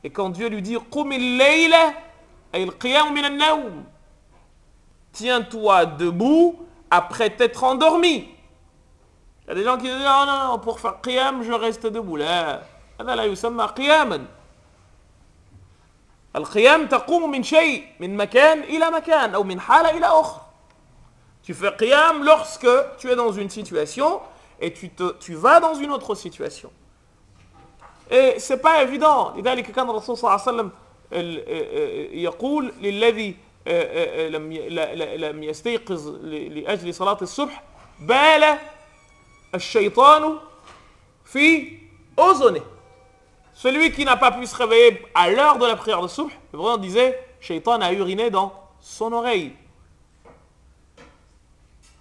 Et quand Dieu lui dit قُمِ اللَّيْلَ أي القيام من النوم, tiens-toi debout après t'être endormi. Il y a des gens qui disent non, non, non, pour faire qiyam, je reste debout. Là, هذا لا يسمى قياما. القيام تقوم من شيء من مكان إلى مكان أو من حالة إلى أخرى. Tu fais qiyam lorsque tu es dans une situation et tu vas dans une autre situation. Et c'est pas évident. لذلك كان الرسول صلى الله عليه وسلم يقول للذي لم يستيقظ لأجل صلاة الصبح بال الشيطان في أذنه. Celui qui n'a pas pu se réveiller à l'heure de la prière de subh, le prophète disait, Shaitan a uriné dans son oreille.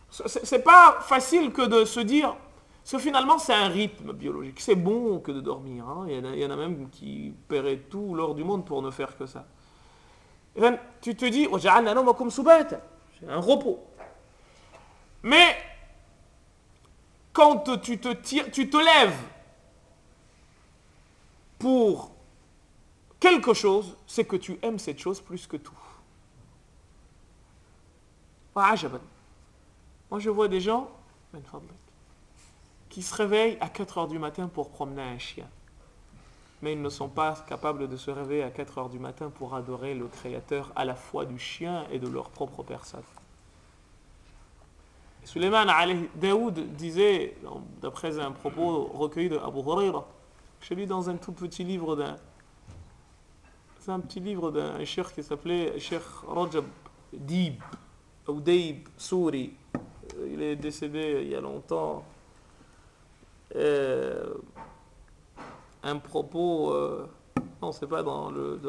C'est pas facile que de se dire, parce que finalement c'est un rythme biologique. C'est bon que de dormir. Hein. Il y en a même qui paieraient tout l'or du monde pour ne faire que ça. Et bien, tu te dis, c'est un repos. Mais quand tu te lèves pour quelque chose, c'est que tu aimes cette chose plus que tout. Moi, je vois des gens qui se réveillent à 4 heures du matin pour promener un chien. Mais ils ne sont pas capables de se réveiller à 4 heures du matin pour adorer le Créateur à la fois du chien et de leur propre personne. Sulayman alayhi Daoud disait, d'après un propos recueilli de Abu Huraira, j'ai lu dans un tout petit livre d'un cheikh qui s'appelait Cheikh Rajab Deeb, ou Deeb Souri. Il est décédé il y a longtemps. Un propos, non, c'est pas dans le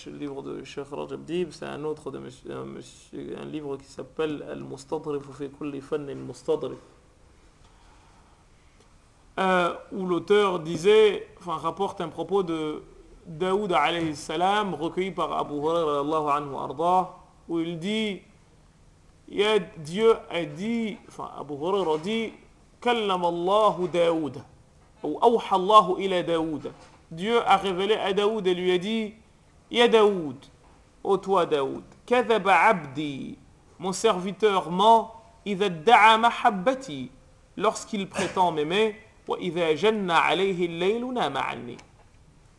livre de Cheikh Rajab Deeb, c'est un autre un livre qui s'appelle Al-Mustadrif fi kulli fann al-Mustadrif. Où l'auteur disait, enfin rapporte un propos de Daoud alayhi salam recueilli par Abu Huraira radiyallahu anhu arda, où il dit, Dieu a dit, enfin Abu Huraira dit, kallama Allahu Daoud, ou awha Allahu ila Daoud. Dieu a révélé à Daoud et lui a dit, Ya Daoud, ô toi Daoud, kadhaba abdi, mon serviteur ment, idha da'a mahabbati, lorsqu'il prétend m'aimer,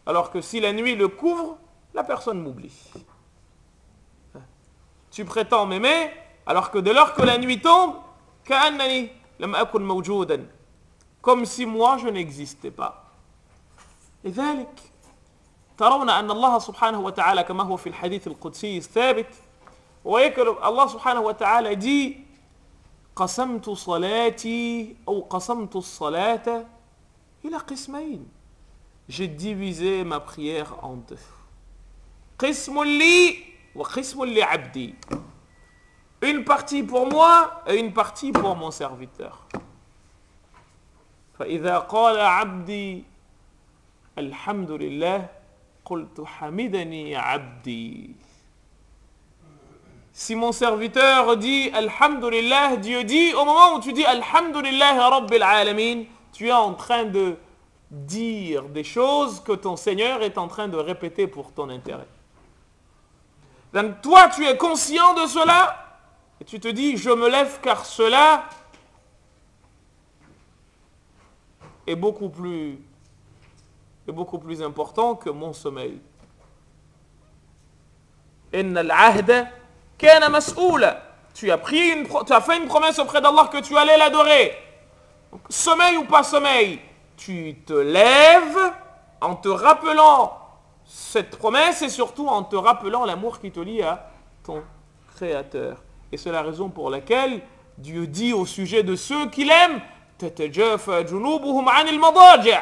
alors que si la nuit le couvre, la personne m'oublie. Tu prétends m'aimer, alors que dès lors que la nuit tombe, comme si moi je n'existais pas. لذلك ترون أن الله سبحانه وتعالى كما هو في الحديث القدسي الثابت ويكل الله سبحانه وتعالى dit قسمت صلاتي أو قسمت الصلاة إلى قسمين. J'ai divisé ma prière en deux. قسم لي وقسم لعبدي. Une partie pour moi et une partie pour mon serviteur. فإذا قال عبدي الحمد لله قلت حمدني عبدي. Si mon serviteur dit Alhamdulillah, Dieu dit, au moment où tu dis Alhamdulillah Rabbil Alamin, tu es en train de dire des choses que ton Seigneur est en train de répéter pour ton intérêt. Donc toi, tu es conscient de cela et tu te dis, je me lève car cela est beaucoup plus important que mon sommeil. Inna al-ahda kana mas'oula. Tu as fait une promesse auprès d'Allah que tu allais l'adorer. Donc, sommeil ou pas sommeil, tu te lèves en te rappelant cette promesse et surtout en te rappelant l'amour qui te lie à ton Créateur. Et c'est la raison pour laquelle Dieu dit au sujet de ceux qu'il aime, tatajafa junubuhum 'anil madaji'.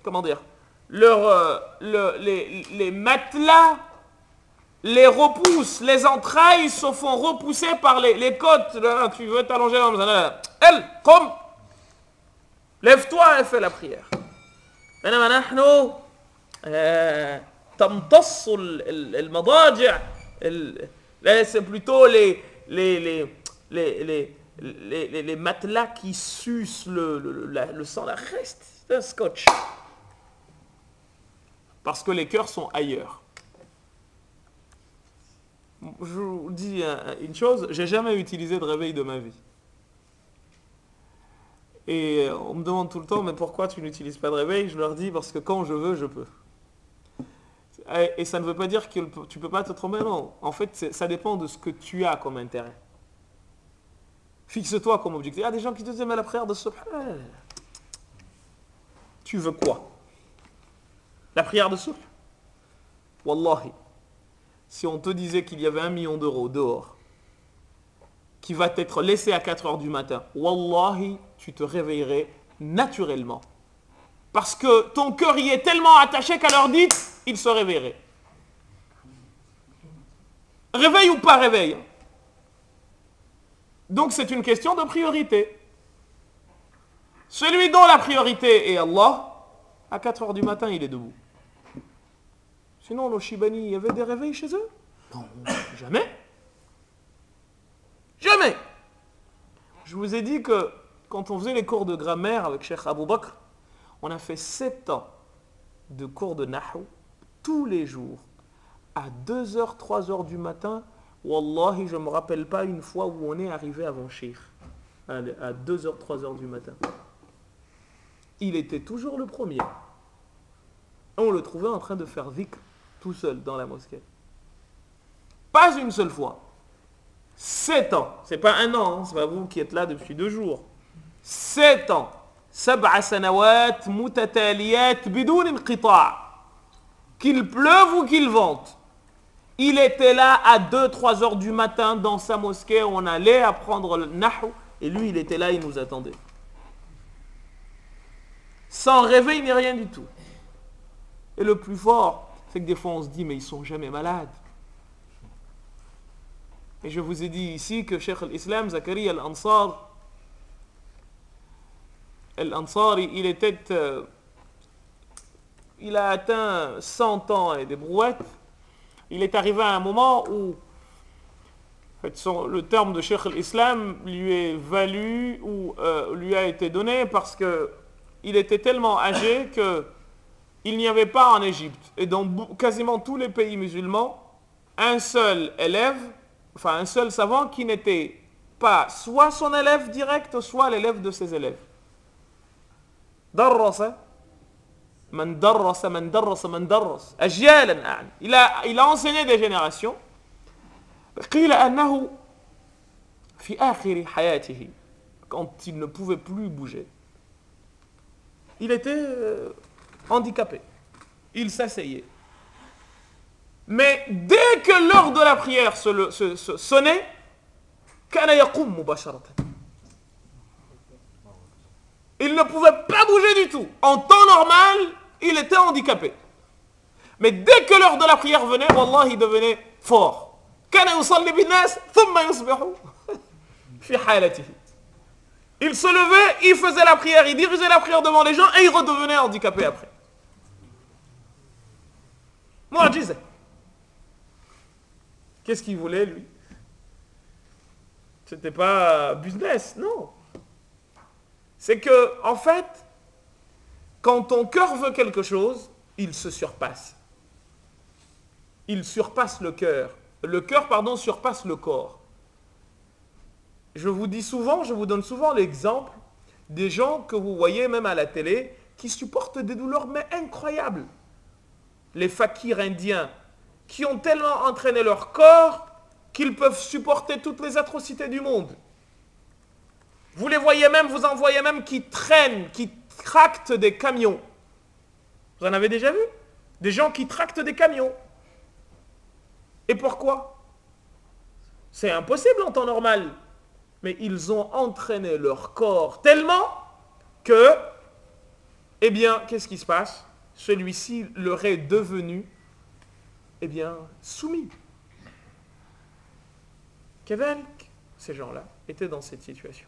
Comment dire, les matelas les repoussent, les entrailles se font repousser par les côtes. Là, tu veux t'allonger dans le elle, comme, lève-toi et fais la prière. تمتص المضاجع. Là, c'est plutôt les matelas qui sucent le sang, la reste, c'est un scotch. Parce que les cœurs sont ailleurs. Je vous dis une chose, j'ai jamais utilisé de réveil de ma vie. Et on me demande tout le temps, mais pourquoi tu n'utilises pas de réveil? Je leur dis, parce que quand je veux, je peux. Et ça ne veut pas dire que tu ne peux pas te tromper, non. En fait, ça dépend de ce que tu as comme intérêt. Fixe-toi comme objectif. Il y a des gens qui te disent, mais la prière de subh, tu veux quoi? La prière de subh? Wallahi, si on te disait qu'il y avait 1 million d'euros dehors, qui va t'être laissé à 4 heures du matin, wallahi, tu te réveillerais naturellement. Parce que ton cœur y est tellement attaché qu'à l'heure dite, il se réveillerait. Réveil ou pas réveil. Donc c'est une question de priorité. Celui dont la priorité est Allah, à 4 heures du matin, il est debout. Sinon, nos Shibani, il y avait des réveils chez eux? Non, jamais. Jamais. Je vous ai dit que quand on faisait les cours de grammaire avec Cheikh Abou Bakr, on a fait 7 ans de cours de Nahu tous les jours à 2 heures, 3 heures du matin. Wallahi, je ne me rappelle pas une fois où on est arrivé avant Cheikh à 2 heures, 3 heures du matin. Il était toujours le premier. On le trouvait en train de faire dhikr tout seul dans la mosquée. Pas une seule fois. 7 ans. C'est pas 1 an, c'est pas vous qui êtes là depuis 2 jours. 7 ans. 7 sanawat mutataliyat bidoun inqita'. Qu'il pleuve ou qu'il vente. Il était là à 2-3 heures du matin dans sa mosquée. On allait apprendre le nahu. Et lui, il était là, il nous attendait. Sans réveil ni rien du tout. Et le plus fort, c'est que des fois on se dit, mais ils sont jamais malades. Et je vous ai dit ici que Cheikh al-Islam, Zakaria al-Ansari, il a atteint 100 ans et des brouettes. Il est arrivé à un moment où en fait, le terme de Cheikh al-Islam lui est valu ou lui a été donné parce que il était tellement âgé que il n'y avait pas en Égypte et dans quasiment tous les pays musulmans un seul élève, enfin un seul savant qui n'était pas soit son élève direct, soit l'élève de ses élèves. Darrasa, man darrasa, man darrasa, man darras. Ajyalan. Il a enseigné des générations. قيل أنه في آخر حياته, quand il ne pouvait plus bouger, il était handicapé. Il s'asseyait. Mais dès que l'heure de la prière sonnait, كان يقوم مباشرة. Il ne pouvait pas bouger du tout. En temps normal, il était handicapé. Mais dès que l'heure de la prière venait, wallah, il devenait fort. كان يصلي بالناس ثم يصبح في حالته. Il se levait, il faisait la prière, il dirigeait la prière devant les gens et il redevenait handicapé après. Mu'jiza. Qu'est-ce qu'il voulait lui? C'était pas business, non. C'est que, en fait, quand ton cœur veut quelque chose, il se surpasse. Il surpasse le cœur. Le cœur, pardon, surpasse le corps. Je vous dis souvent, je vous donne souvent l'exemple des gens que vous voyez même à la télé qui supportent des douleurs mais incroyables. Les fakirs indiens qui ont tellement entraîné leur corps qu'ils peuvent supporter toutes les atrocités du monde. Vous les voyez même, vous en voyez même qui traînent, qui tractent des camions. Vous en avez déjà vu? Des gens qui tractent des camions. Et pourquoi? C'est impossible en temps normal. Mais ils ont entraîné leur corps tellement que, eh bien, qu'est-ce qui se passe? Celui-ci leur est devenu, eh bien, soumis. Ces gens-là étaient dans cette situation.